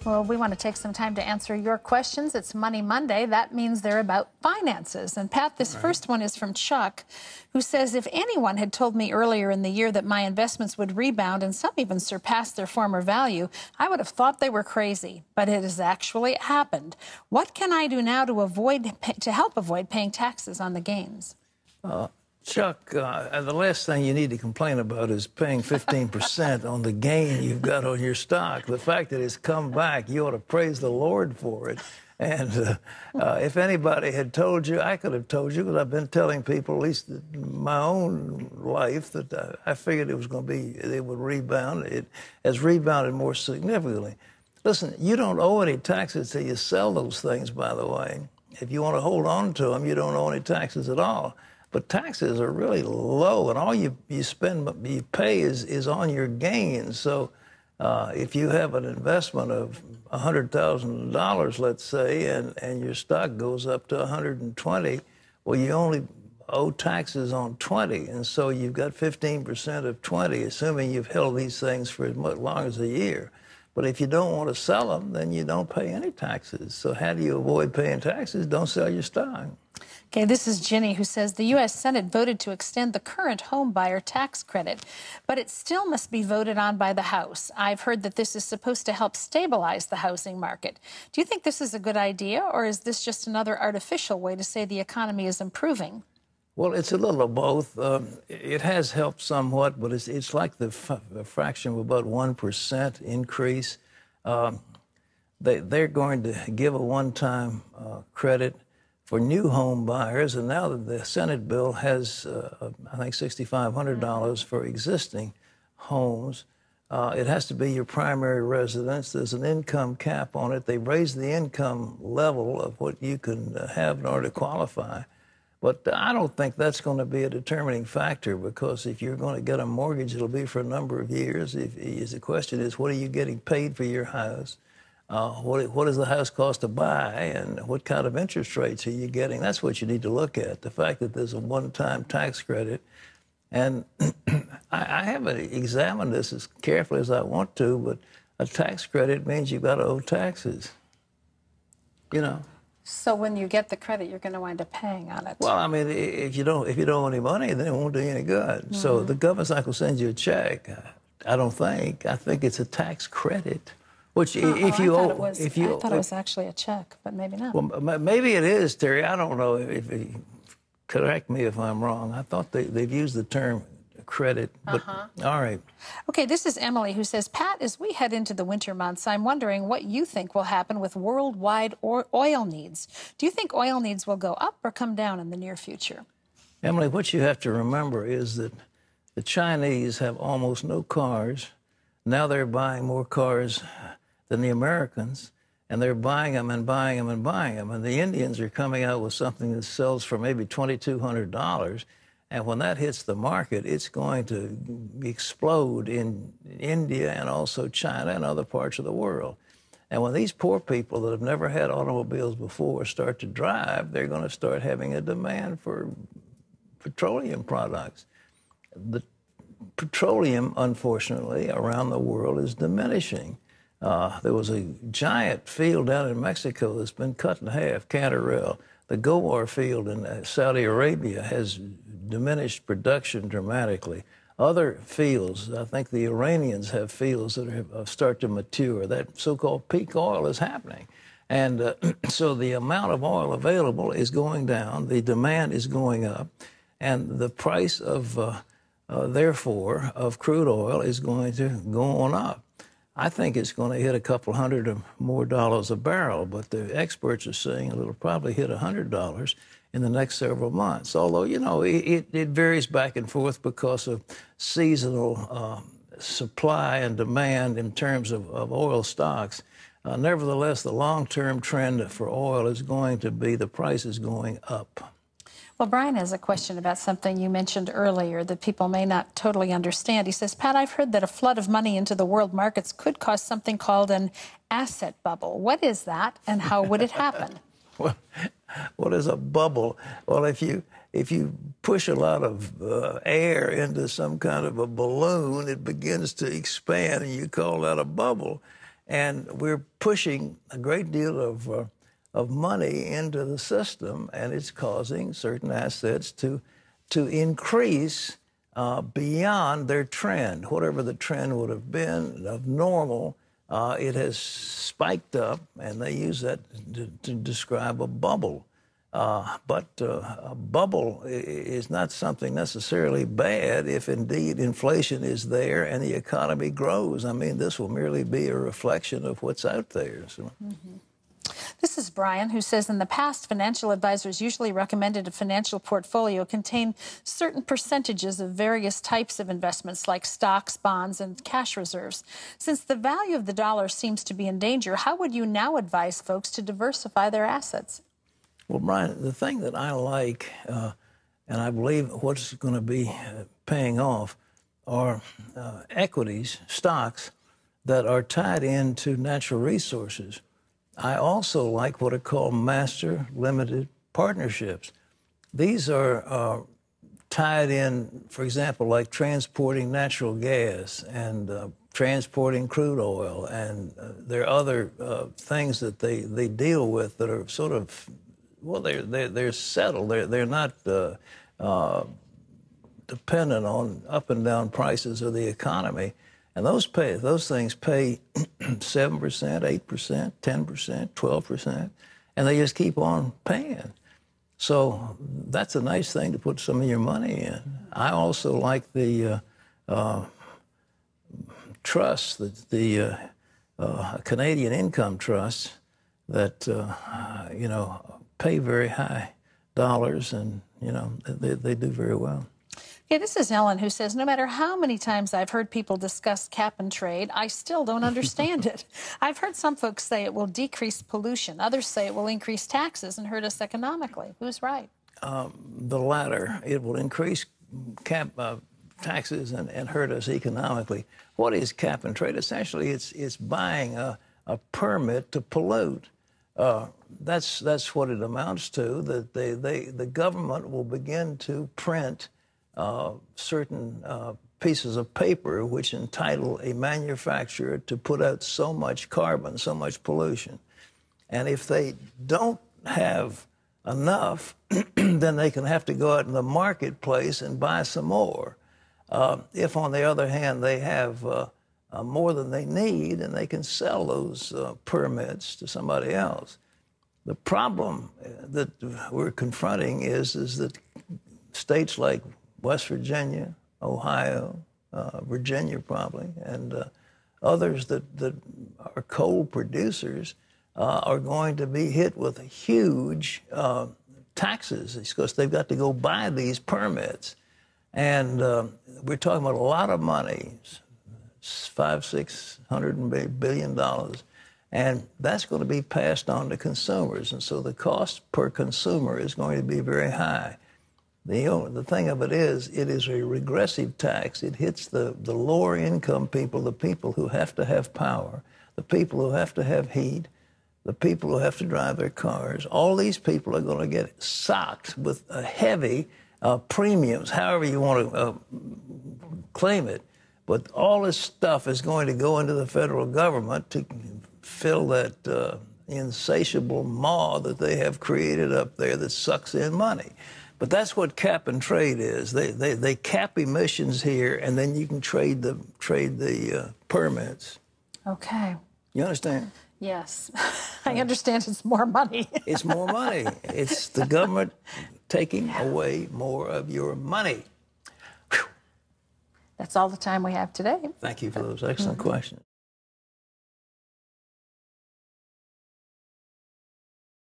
Well, we want to take some time to answer your questions. It's Money Monday. That means they're about finances. And Pat, this first one is from Chuck, who says, if anyone had told me earlier in the year that my investments would rebound and some even surpass their former value, I would have thought they were crazy. But it has actually happened. What can I do now to help avoid paying taxes on the gains? Chuck, the last thing you need to complain about is paying 15% on the gain you've got on your stock. The fact that it's come back, you ought to praise the Lord for it. And if anybody had told you, I could have told you, because I've been telling people, at least in my own life, that I figured it was going to be, it would rebound. It has rebounded more significantly. Listen, you don't owe any taxes till you sell those things, by the way. If you want to hold on to them, you don't owe any taxes at all. But taxes are really low, and all you pay is on your gains. So if you have an investment of $100,000, let's say, and your stock goes up to 120, well, you only owe taxes on 20, and so you've got 15% of 20, assuming you've held these things for as long as a year. But if you don't want to sell them, then you don't pay any taxes. So how do you avoid paying taxes? Don't sell your stock. Okay, this is Ginny, who says the U.S. Senate voted to extend the current Homebuyer Tax Credit, but it still must be voted on by the House. I've heard that this is supposed to help stabilize the housing market. Do you think this is a good idea, or is this just another artificial way to say the economy is improving? Well, it's a little of both. It has helped somewhat, but it's like the fraction of about 1% increase. They're going to give a one-time credit for new home buyers, and now that the Senate bill has, I think, $6,500 for existing homes. It has to be your primary residence. There's an income cap on it. They raised the income level of what you can have in order to qualify. But I don't think that's going to be a determining factor, because if you're going to get a mortgage, it'll be for a number of years. The question is, what are you getting paid for your house? What does the house cost to buy, and what kind of interest rates are you getting? That's what you need to look at. The fact that there's a one-time tax credit. And I haven't examined this as carefully as I want to, but a tax credit means you've got to owe taxes, you know. So when you get the credit, you're going to wind up paying on it. Well, I mean, if you don't owe any money, then it won't do you any good. So the government's not going to send you a check. I don't think. I think it's a tax credit. Which, if you owe, I thought it was actually a check, but maybe not. Well, maybe it is, Terry. I don't know. Correct me if I'm wrong. I thought they've used the term credit. But, all right. Okay, this is Emily, who says, Pat, as we head into the winter months, I'm wondering what you think will happen with worldwide oil needs. Do you think oil needs will go up or come down in the near future? Emily, what you have to remember is that the Chinese have almost no cars. Now they're buying more cars than the Americans, and they're buying them and buying them and buying them. And the Indians are coming out with something that sells for maybe $2,200. And when that hits the market, it's going to explode in India and also China and other parts of the world. And when these poor people that have never had automobiles before start to drive, they're going to start having a demand for petroleum products. The petroleum, unfortunately, around the world is diminishing. There was a giant field down in Mexico that's been cut in half, Cantarell. The Gowar field in Saudi Arabia has diminished production dramatically. Other fields, I think the Iranians have fields that have started to mature. That so-called peak oil is happening. And so the amount of oil available is going down, the demand is going up, and the price of, therefore, of crude oil is going to go on up. I think it's going to hit a couple hundred or more dollars a barrel, but the experts are saying it'll probably hit $100 in the next several months. Although, you know, it varies back and forth because of seasonal supply and demand in terms of oil stocks. Nevertheless, the long-term trend for oil is going to be the price is going up. Well, Brian has a question about something you mentioned earlier that people may not totally understand. He says, Pat, I've heard that a flood of money into the world markets could cause something called an asset bubble. What is that, and how would it happen? Well, what is a bubble? Well, if you push a lot of air into some kind of a balloon, it begins to expand, and you call that a bubble. And we're pushing a great deal of money into the system, and it's causing certain assets to increase beyond their trend. Whatever the trend would have been of normal, it has spiked up, and they use that to describe a bubble. But a bubble is not something necessarily bad if indeed inflation is there and the economy grows. I mean, this will merely be a reflection of what's out there. So. This is Brian, who says, in the past, financial advisors usually recommended a financial portfolio contain certain percentages of various types of investments like stocks, bonds, and cash reserves. Since the value of the dollar seems to be in danger, how would you now advise folks to diversify their assets? Well, Brian, the thing that I like, and I believe what's going to be paying off, are equities, stocks that are tied into natural resources. I also like what are called master limited partnerships. These are tied in, for example, like transporting natural gas and transporting crude oil, and there are other things that they deal with that are sort of, well, they're settled. They're not dependent on up and down prices of the economy. And those things pay 7%, 8%, 10%, 12%, and they just keep on paying. So that's a nice thing to put some of your money in. I also like the trusts, the Canadian income trusts that pay very high dollars, and they do very well. Okay, this is Ellen, who says, no matter how many times I've heard people discuss cap and trade, I still don't understand it. I've heard some folks say it will decrease pollution. Others say it will increase taxes and hurt us economically. Who's right? The latter. It will increase taxes and hurt us economically. What is cap and trade? Essentially, it's buying a permit to pollute. That's what it amounts to. That the government will begin to print certain pieces of paper which entitle a manufacturer to put out so much carbon, so much pollution. And if they don't have enough, then they can have to go out in the marketplace and buy some more. If, on the other hand, they have more than they need, and they can sell those permits to somebody else. The problem that we're confronting is that states like West Virginia, Ohio, Virginia probably, and others that are coal producers are going to be hit with huge taxes because they've got to go buy these permits. And we're talking about a lot of money, $500–600 billion. And that's going to be passed on to consumers. And so the cost per consumer is going to be very high. The thing of it is a regressive tax. It hits the lower income people, the people who have to have power, the people who have to have heat, the people who have to drive their cars. All these people are going to get socked with heavy premiums, however you want to claim it. But all this stuff is going to go into the federal government to fill that insatiable maw that they have created up there that sucks in money. But that's what cap and trade is. They cap emissions here, and then you can trade the permits. Okay. You understand? Yes. I understand it's more money. It's more money. It's the government taking away more of your money. Whew. That's all the time we have today. Thank you for those excellent questions.